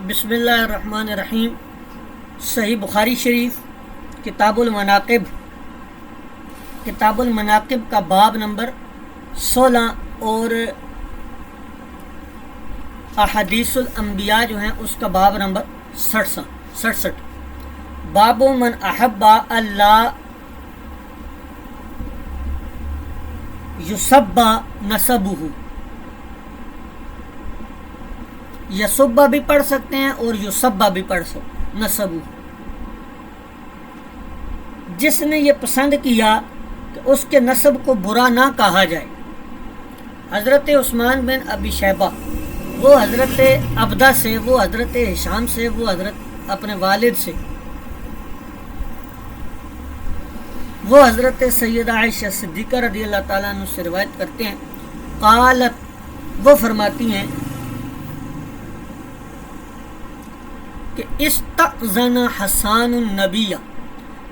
بسم اللہ الرحمن الرحیم۔ صحیح بخاری شریف کتاب المناقب کا باب نمبر 16 اور احادیث الانبیاء جو ہیں اس کا باب نمبر 67۔ باب من احب اللہ یسب نسبہ، یسبہ بھی پڑھ سکتے ہیں اور یسبہ بھی پڑھ سکتے ہیں نسبہ۔ جس نے یہ پسند کیا کہ اس کے نسب کو برا نہ کہا جائے، حضرت عثمان بن ابی شیبہ وہ حضرت عبدہ سے، وہ حضرت ہشام سے، وہ حضرت اپنے والد سے، وہ حضرت سیدہ عائشہ صدیقہ رضی اللہ تعالیٰ عنہ سے روایت کرتے ہیں، قالت وہ فرماتی ہیں کہ استأذن حسان النبی،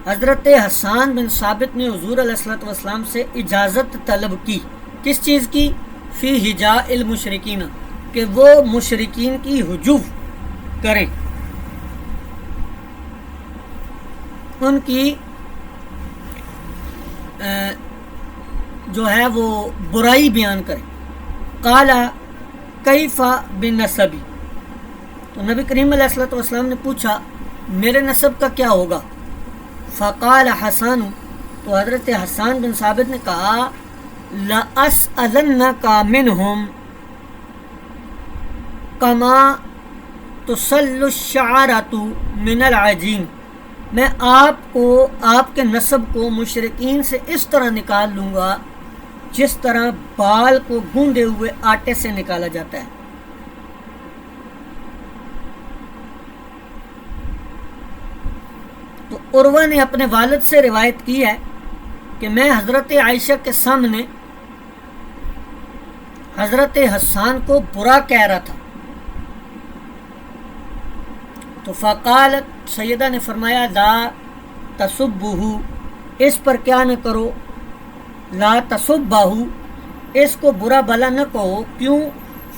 حضرت حسان بن ثابت نے حضور علیہ الصلوۃ والسلام سے اجازت طلب کی۔ کس چیز کی؟ فی ہجاء المشرکین، کہ وہ مشرکین کی ہجو کریں، ان کی جو ہے وہ برائی بیان کریں۔ قال کیف بنسبی، تو نبی کریم علیہ الصلوۃ والسلام نے پوچھا میرے نسب کا کیا ہوگا؟ فقال حسان، تو حضرت حسان بن ثابت نے کہا لأسألنک منہم کما تسل الشعرۃ من العجین، میں آپ کو، آپ کے نسب کو مشرکین سے اس طرح نکال لوں گا جس طرح بال کو گوندے ہوئے آٹے سے نکالا جاتا ہے۔ تو عروہ نے اپنے والد سے روایت کی ہے کہ میں حضرت عائشہ کے سامنے حضرت حسان کو برا کہہ رہا تھا، تو فقالت، سیدہ نے فرمایا لا تسبہ، اس پر کیا نہ کرو، لا تسبہ، اس کو برا بلا نہ کہو، کیوں؟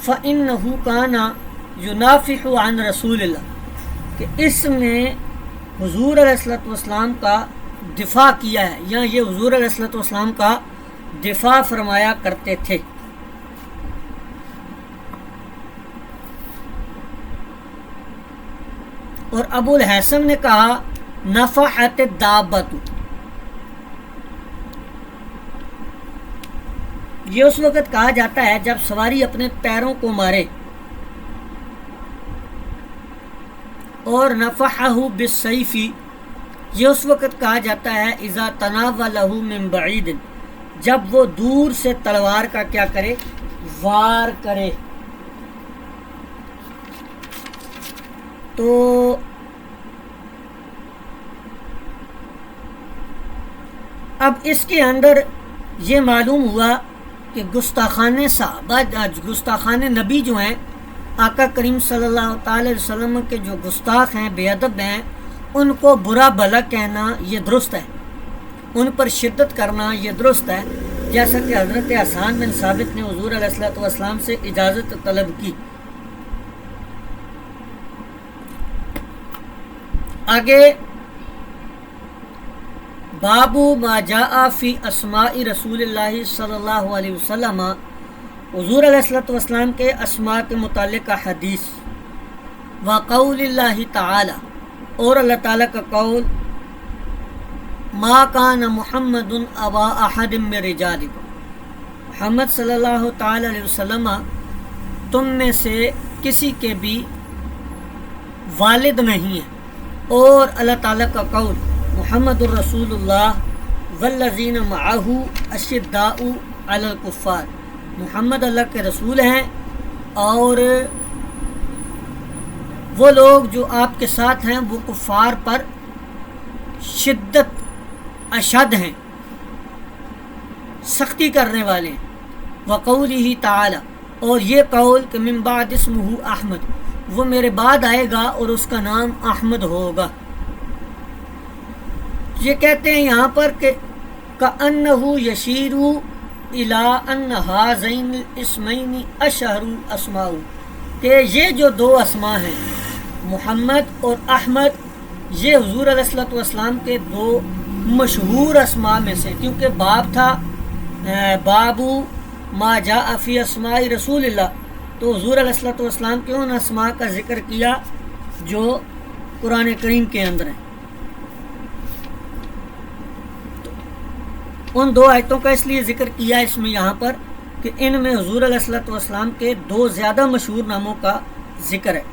فإنہ کان ینافح عن رسول اللہ، کہ اس نے حضور علیہ الصلوۃ والسلام کا دفاع کیا ہے، یا یہ حضور علیہ الصلوۃ والسلام کا دفاع فرمایا کرتے تھے۔ اور ابو الحسن نے کہا نفحت الدابۃ، یہ اس وقت کہا جاتا ہے جب سواری اپنے پیروں کو مارے، اور نفحہ بالسیف، یہ اس وقت کہا جاتا ہے اذا تناولہ من بعید، جب وہ دور سے تلوار کا کیا کرے، وار کرے۔ تو اب اس کے اندر یہ معلوم ہوا کہ گستاخان صحابہ، گستاخان نبی جو ہیں، آقا کریم صلی اللہ تعالی وسلم کے جو گستاخ ہیں، بے ادب ہیں، ان کو برا بھلا کہنا یہ درست ہے، ان پر شدت کرنا یہ درست ہے، جیسا کہ حضرت حسان بن ثابت نے حضور علیہ الصلوۃ والسلام سے اجازت طلب کی۔ آگے باب ما جاء فی اسماء رسول اللہ صلی اللہ علیہ وسلم، حضور علیہ الصلوۃ والسلام کے اسماء کے متعلق حدیث، وقول اللہ تعالی، اور اللہ تعالیٰ کا قول، ما کان محمد ابا احد من رجالکم، محمد صلی اللہ تعالی علیہ وسلم تم میں سے کسی کے بھی والد نہیں ہے۔ اور اللہ تعالیٰ کا قول، محمد الرسول اللہ والذین معہ اشداء علی الکفار، محمد اللہ کے رسول ہیں اور وہ لوگ جو آپ کے ساتھ ہیں وہ کفار پر شدت اشد ہیں، سختی کرنے والے ہیں۔ وقولہ تعالی، اور یہ قول کہ من بعد اسمہ احمد، وہ میرے بعد آئے گا اور اس کا نام احمد ہوگا۔ یہ کہتے ہیں یہاں پر کہ کأنہ یشیر الی ان ھذین الاسمین اشہر اسماء، کہ یہ جو دو اسماء ہیں محمد اور احمد یہ حضور علیہ الصلوۃ والسلام کے دو مشہور اسماء میں سے، کیونکہ باب تھا بابو ما جاء فی اسماء رسول اللہ، تو حضور علیہ الصلوۃ والسلام کے ان اسماء کا ذکر کیا جو قرآن کریم کے اندر ہیں۔ ان دو آیتوں کا اس لیے ذکر کیا اس میں یہاں پر کہ ان میں حضور علیہ الصلوۃ والسلام کے دو زیادہ مشہور ناموں کا ذکر ہے۔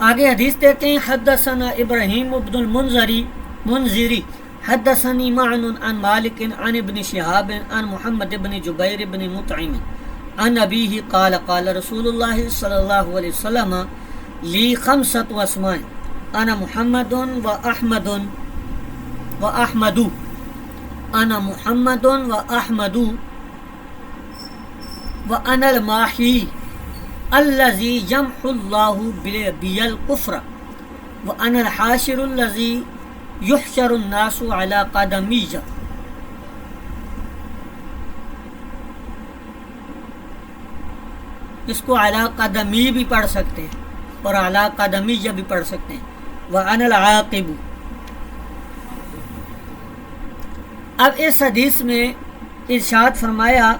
آگے حدیث دیکھتے ہیں۔ حدثنا ابراہیم بن المنذری حدثني معن عن مالك عن ابن شهاب عن محمد بن جبير بن مطعم عن أبيه قال قال رسول الله صلى الله عليه وسلم لي 5 أسماء أنا محمد وأحمد أنا محمد وأحمد وأنا الماحي الذي يمحو الله بي الكفر وأنا الحاشر الذي يحشر الناس على قدمي۔ اس کو علی قدمی بھی پڑھ سکتے ہیں اور علی قدمی بھی پڑھ سکتے ہیں۔ وأنا العاقب۔ اب اس حدیث میں ارشاد فرمایا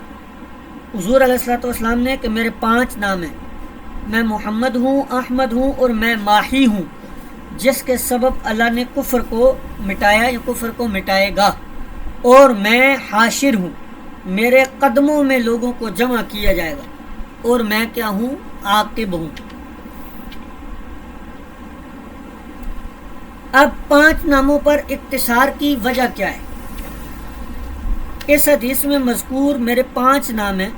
حضور علیہ الصلوۃ والسلام نے کہ میرے 5 نام ہیں، میں محمد ہوں، احمد ہوں اور میں ماحی ہوں، جس کے سبب اللہ نے کفر کو مٹایا یا کفر کو مٹائے گا، اور میں حاشر ہوں، میرے قدموں میں لوگوں کو جمع کیا جائے گا، اور میں کیا ہوں؟ عاقب ہوں۔ اب 5 ناموں پر اقتصار کی وجہ کیا ہے؟ اس حدیث میں مذکور میرے 5 نام ہیں۔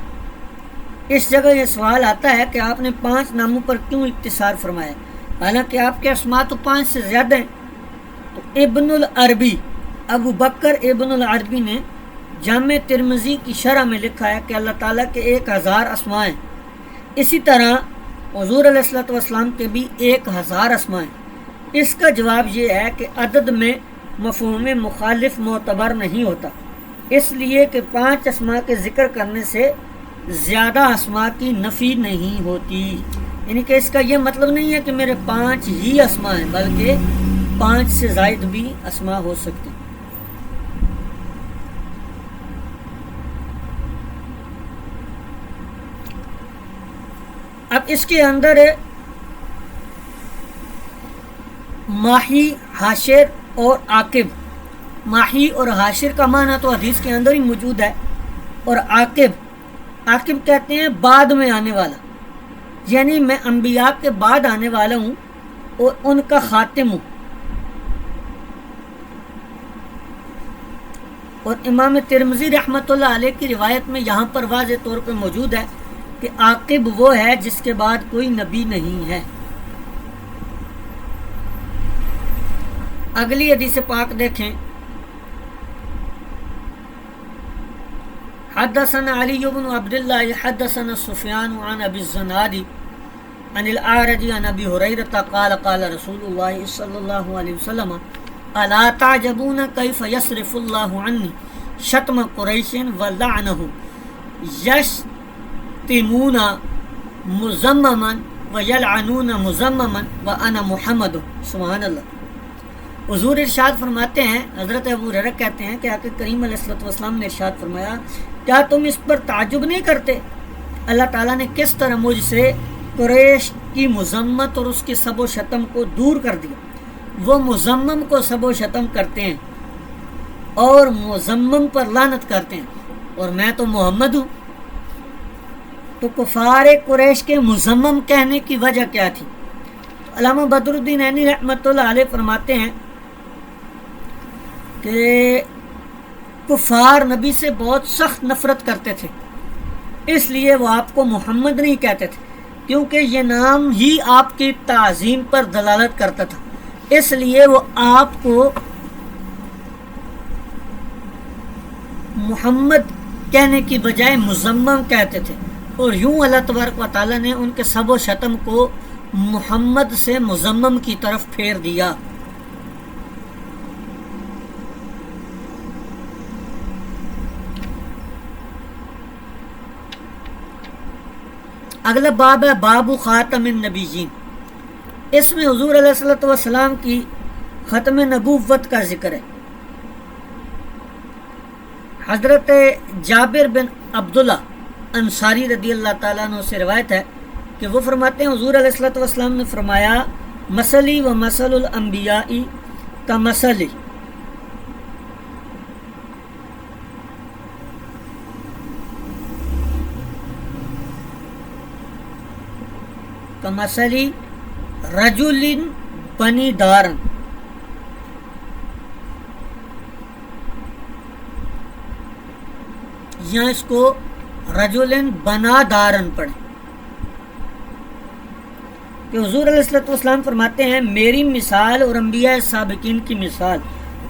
اس جگہ یہ سوال آتا ہے کہ آپ نے 5 ناموں پر کیوں اقتصار فرمایا، حالانکہ آپ کے اسماء تو 5 سے زیادہ ہیں۔ تو ابن العربی ابو بکر ابن العربی نے جامع ترمذی کی شرح میں لکھا ہے کہ اللہ تعالیٰ کے 1000 اسماء ہیں۔ اسی طرح حضور علیہ الصلوۃ والسلام کے بھی 1000 اسماء ہیں۔ اس کا جواب یہ ہے کہ عدد میں مفہوم مخالف معتبر نہیں ہوتا، اس لیے کہ 5 اسماء کے ذکر کرنے سے زیادہ اسماء کی نفی نہیں ہوتی، یعنی کہ اس کا یہ مطلب نہیں ہے کہ میرے 5 ہی اسماء ہیں، بلکہ 5 سے زائد بھی اسماء ہو سکتے ہیں۔ اب اس کے اندر ماحی، حاشر اور عاقب۔ ماحی اور حاشر کا معنی تو حدیث کے اندر ہی موجود ہے، اور عاقب کہتے ہیں بعد میں آنے والا، یعنی میں انبیاء کے بعد آنے والا ہوں اور ان کا خاتم ہوں۔ اور امام ترمذی رحمۃ اللہ علیہ کی روایت میں یہاں پر واضح طور پہ موجود ہے کہ عاقب وہ ہے جس کے بعد کوئی نبی نہیں ہے۔ اگلی حدیث پاک دیکھیں۔ حدثنا علی بن عبد اللہ حدثنا سفیان عن ابی الزناد عن الاعرج عن ابی ہریرہ قال قال رسول اللہ صلی اللہ علیہ وسلم الا تعجبون کیف یصرف اللہ عنی شتم قریش ولعنہ یشتمون مذمما ویلعنون مذمما وانا محمد۔ سبحان اللہ۔ حضور ارشاد فرماتے ہیں، حضرت ابو ہریرہ کہتے ہیں کہ آقا کریم علیہ الصلوۃ والسلام نے ارشاد فرمایا، کیا تم اس پر تعجب نہیں کرتے اللہ تعالیٰ نے کس طرح مجھ سے قریش کی مذمت اور اس کے سب و شتم کو دور کر دیا۔ وہ مذمم کو سب و شتم کرتے ہیں اور مذمم پر لعنت کرتے ہیں، اور میں تو محمد ہوں۔ تو کفار قریش کے مذمم کہنے کی وجہ کیا تھی؟ علامہ بدر الدین عینی رحمۃ اللہ علیہ فرماتے ہیں کہ کفار نبی سے بہت سخت نفرت کرتے تھے، اس لیے وہ آپ کو محمد نہیں کہتے تھے، کیونکہ یہ نام ہی آپ کی تعظیم پر دلالت کرتا تھا، اس لیے وہ آپ کو محمد کہنے کی بجائے مذمم کہتے تھے، اور یوں اللہ تبارک و تعالیٰ نے ان کے سب و شتم کو محمد سے مذمم کی طرف پھیر دیا۔ اگلا باب ہے باب خاتم النبیین. اس میں حضور علیہ الصلوۃ والسلام کی ختم نبوت کا ذکر ہے. حضرت جابر بن عبداللہ انصاری رضی اللہ تعالیٰ عنہ سے روایت ہے کہ وہ فرماتے ہیں حضور علیہ الصلوۃ والسلام نے فرمایا مثلی و مثل الانبیاء کمثلی کمثلی رجل بنی دارن. یہاں اس کو رجل بنا دارن پڑھیں کہ حضور علیہ الصلوۃ والسلام فرماتے ہیں میری مثال اور انبیاء سابقین کی مثال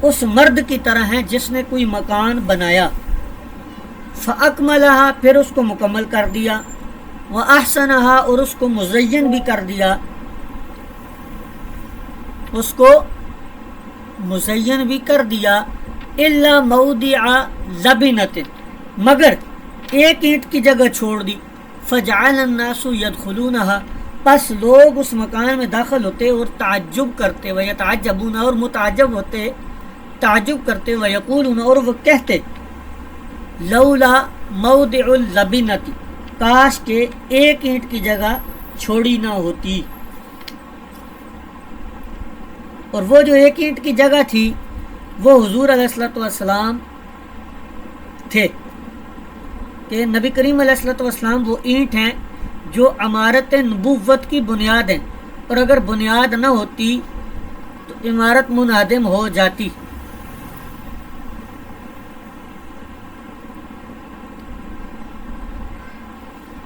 اس مرد کی طرح ہے جس نے کوئی مکان بنایا، فَأَكْمَلَهَا پھر اس کو مکمل کر دیا، وَأَحْسَنَهَا اور اس کو مزین بھی کر دیا، اس کو مزین بھی کر دیا، إِلَّا مَوْضِعَ لَبِنَةٍ مگر ایک اینٹ کی جگہ چھوڑ دی، فَجَعَلَ النَّاسُ يَدْخُلُونَهَا پس لوگ اس مکان میں داخل ہوتے اور تعجب کرتے، وَيَتَعَجَّبُونَ اور متعجب ہوتے، تعجب کرتے، وَيَقُولُونَ اور وہ کہتے لولا موضع اللبنۃ کاش کہ ایک اینٹ کی جگہ چھوڑی نہ ہوتی. اور وہ جو ایک اینٹ کی جگہ تھی وہ حضور علیہ الصلوۃ والسلام تھے کہ نبی کریم علیہ الصلوۃ والسلام وہ اینٹ ہیں جو عمارت نبوت کی بنیاد ہیں، اور اگر بنیاد نہ ہوتی تو عمارت منہدم ہو جاتی.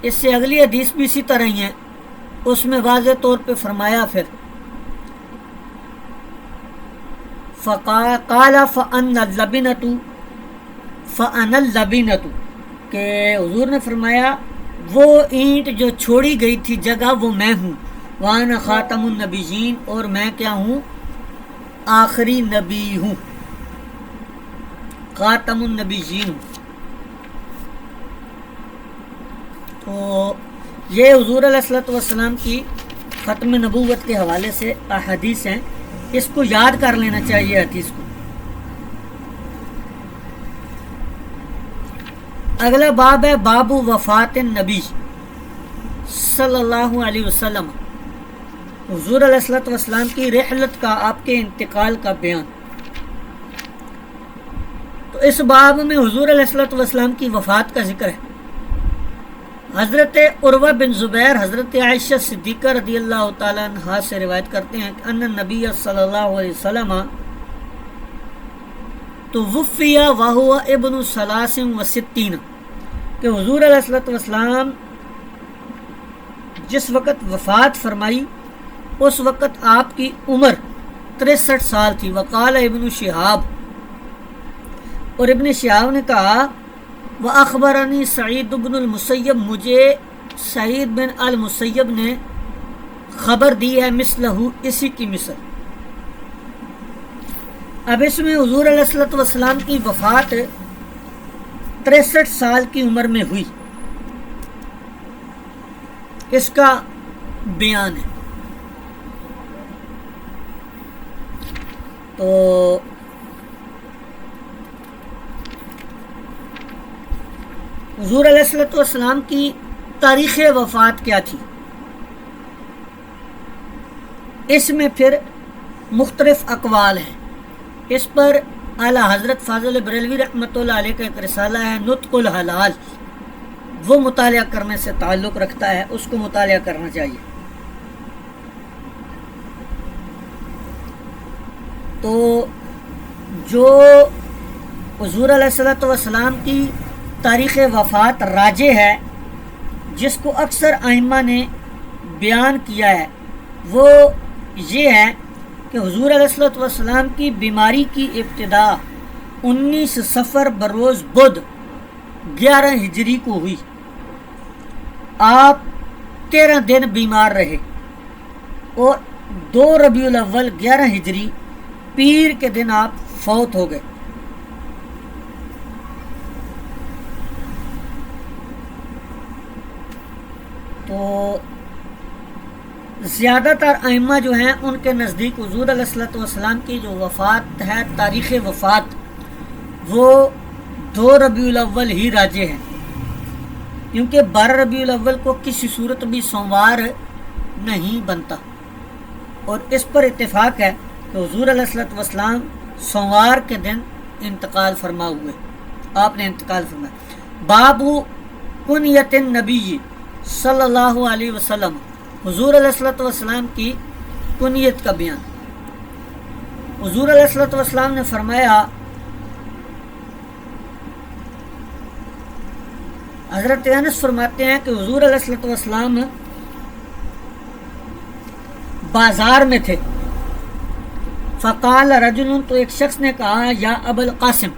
اس سے اگلی حدیث بھی اسی طرح ہی ہے، اس میں واضح طور پہ فرمایا پھر قال فأنا اللبنۃ کہ حضور نے فرمایا وہ اینٹ جو چھوڑی گئی تھی جگہ وہ میں ہوں، وانا خاتم النبیین اور میں کیا ہوں، آخری نبی ہوں، خاتم النبیین. تو یہ حضور علیہ الصلوۃ والسلام کی ختم نبوت کے حوالے سے احادیث ہیں، اس کو یاد کر لینا چاہیے حدیث کو. اگلا باب ہے باب وفات النبی صلی اللہ علیہ وسلم، حضور علیہ الصلوۃ والسلام کی رحلت کا، آپ کے انتقال کا بیان. تو اس باب میں حضور علیہ الصلوۃ والسلام کی وفات کا ذکر ہے. حضرت عروہ بن زبیر حضرت عائشہ صدیقہ رضی اللہ تعالیٰ عنہ سے روایت کرتے ہیں کہ ان نبی صلی اللہ علیہ وسلم توفی وہو ابن 63 کہ حضور علیہ الصلوۃ والسلام جس وقت وفات فرمائی اس وقت آپ کی عمر 63 سال تھی. وقال ابن شہاب اور ابن شہاب نے کہا وَأَخْبَرَنِي سعید بن المسیب مجھے سعید بن المسیب نے خبر دی ہے مثلہ اسی کی مثل. اب اس میں حضور علیہ الصلوۃ والسلام کی وفات 63 سال کی عمر میں ہوئی، اس کا بیان ہے. تو حضور علیہ الصلوۃ والسلام کی تاریخ وفات کیا تھی، اس میں پھر مختلف اقوال ہیں. اس پر اعلیٰ حضرت فاضل بریلوی رحمۃ اللہ علیہ کا ایک رسالہ ہے نطق الحلال، وہ مطالعہ کرنے سے تعلق رکھتا ہے، اس کو مطالعہ کرنا چاہیے. تو جو حضور علیہ الصلوۃ والسلام کی تاریخ وفات راجح ہے، جس کو اکثر ائمہ نے بیان کیا ہے، وہ یہ ہے کہ حضور علیہ الصلوۃ والسلام کی بیماری کی ابتدا 19 صفر بروز بدھ 11 ہجری کو ہوئی. آپ 13 دن بیمار رہے اور 2 ربیع الاول 11 ہجری پیر کے دن آپ فوت ہو گئے. تو زیادہ تر ائمہ جو ہیں ان کے نزدیک حضور علیہ الصلوۃ والسلام کی جو وفات ہے، تاریخ وفات، وہ 2 ربیع الاول ہی راجح ہے، کیونکہ 12 ربیع الاول کو کسی صورت بھی سوموار نہیں بنتا، اور اس پر اتفاق ہے کہ حضور علیہ الصلوۃ والسلام سوموار کے دن انتقال فرما ہوئے، آپ نے انتقال فرمایا۔ باب کنیت النبی صلی اللہ علیہ وسلم، حضور علیہ الصلوۃ والسلام کی کنیت کا بیان۔ حضور علیہ الصلوۃ والسلام نے فرمایا، حضرت انس فرماتے ہیں کہ حضور علیہ الصلوۃ والسلام بازار میں تھے، فقال رجل، تو ایک شخص نے کہا یا ابا القاسم،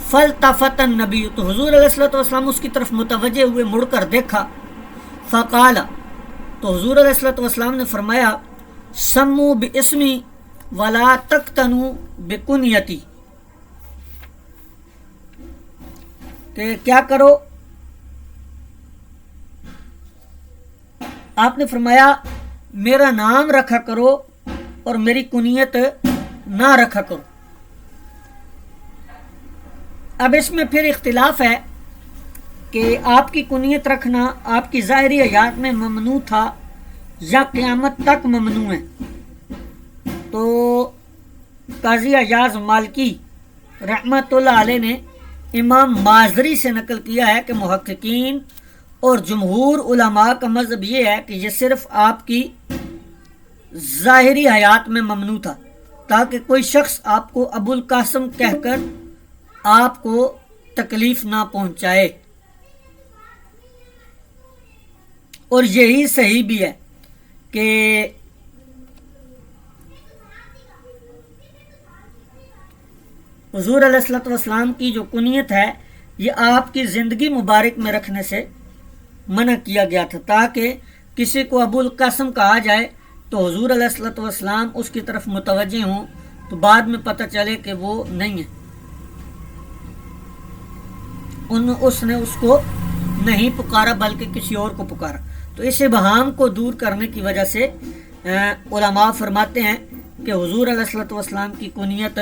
فالتفت النبی، تو حضور علیہ الصلوۃ والسلام اس کی طرف متوجہ ہوئے، مڑ کر دیکھا، فقال، تو حضور علیہ الصلوۃ والسلام نے فرمایا، سموا باسمی ولا تقتنوا بکنیتی، کہ کیا کرو، آپ نے فرمایا میرا نام رکھا کرو اور میری کنیت نہ رکھا کرو۔ اب اس میں پھر اختلاف ہے کہ آپ کی کنیت رکھنا آپ کی ظاہری حیات میں ممنوع تھا یا قیامت تک ممنوع ہے۔ تو قاضی ایاز مالکی رحمۃ اللہ علیہ نے امام مازری سے نقل کیا ہے کہ محققین اور جمہور علماء کا مذہب یہ ہے کہ یہ صرف آپ کی ظاہری حیات میں ممنوع تھا، تاکہ کوئی شخص آپ کو ابو القاسم کہہ کر آپ کو تکلیف نہ پہنچائے، اور یہی صحیح بھی ہے کہ حضور علیہ الصلوۃ والسلام کی جو کنیت ہے یہ آپ کی زندگی مبارک میں رکھنے سے منع کیا گیا تھا، تاکہ کسی کو ابو القاسم کہا جائے تو حضور علیہ الصلوۃ والسلام اس کی طرف متوجہ ہوں تو بعد میں پتہ چلے کہ وہ نہیں ہے، اس نے اس کو نہیں پکارا بلکہ کسی اور کو پکارا۔ تو اس ابہام کو دور کرنے کی وجہ سے علماء فرماتے ہیں کہ حضور علیہ الصلوۃ والسلام کی کنیت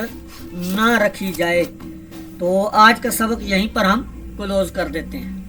نہ رکھی جائے۔ تو آج کا سبق یہیں پر ہم کلوز کر دیتے ہیں۔